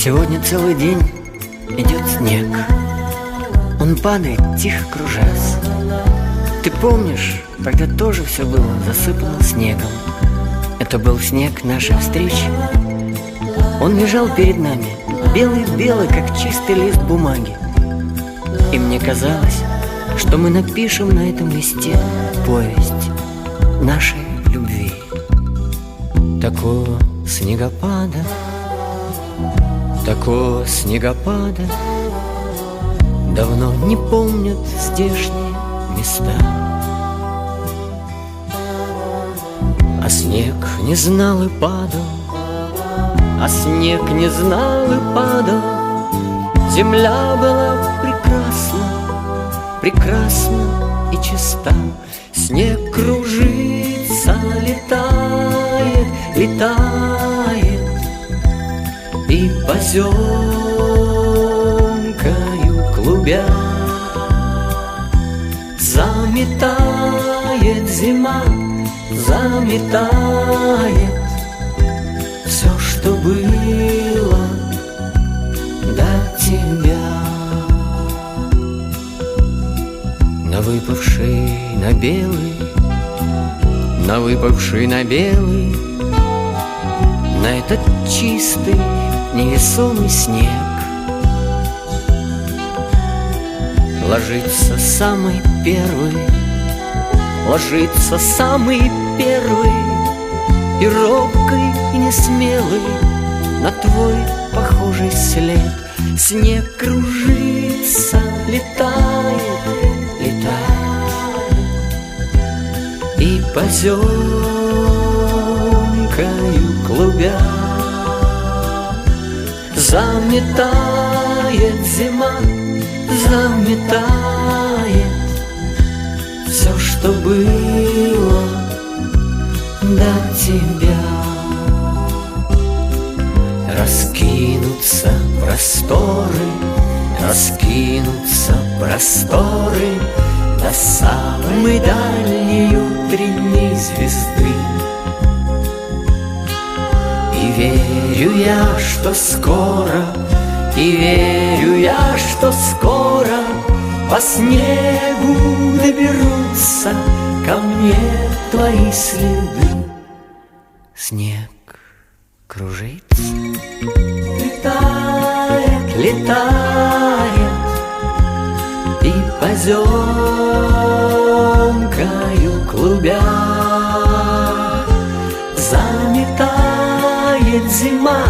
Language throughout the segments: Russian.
Сегодня целый день идет снег. Он падает, тихо кружась. Ты помнишь, тогда тоже все было засыпано снегом. Это был снег нашей встречи. Он лежал перед нами, белый-белый, как чистый лист бумаги. И мне казалось, что мы напишем на этом листе повесть нашей любви. Такого снегопада давно не помнят здешние места. А снег не знал и падал, Земля была прекрасна и чиста. Снег кружится, летает и поземкою клубя заметает зима, заметает все, что было до тебя. На выпавший на белый, на этот чистый невесомый снег ложится самый первый и робкий, и несмелый на твой похожий след. Снег кружится, летает и поземкою клубя заметает зима, заметает все, что было до тебя. Раскинутся просторы до самой дальней утренней звезды. И верю я, что скоро по снегу доберутся ко мне твои следы. Снег кружится, летает и поземкою клубя заметает зима,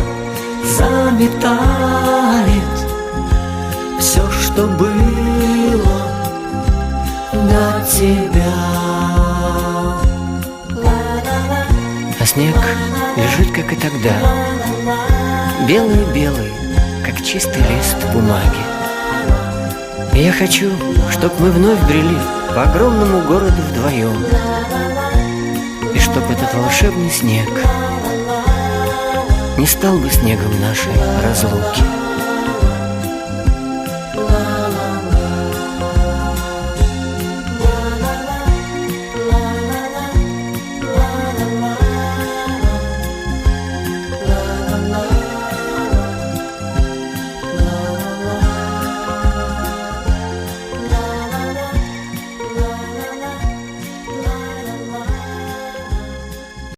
заметает все, что было до тебя. А снег лежит, как и тогда, белый-белый, как чистый лист бумаги. И я хочу, чтоб мы вновь брели по огромному городу вдвоем, и чтоб этот волшебный снег не стал бы снегом нашей разлуки.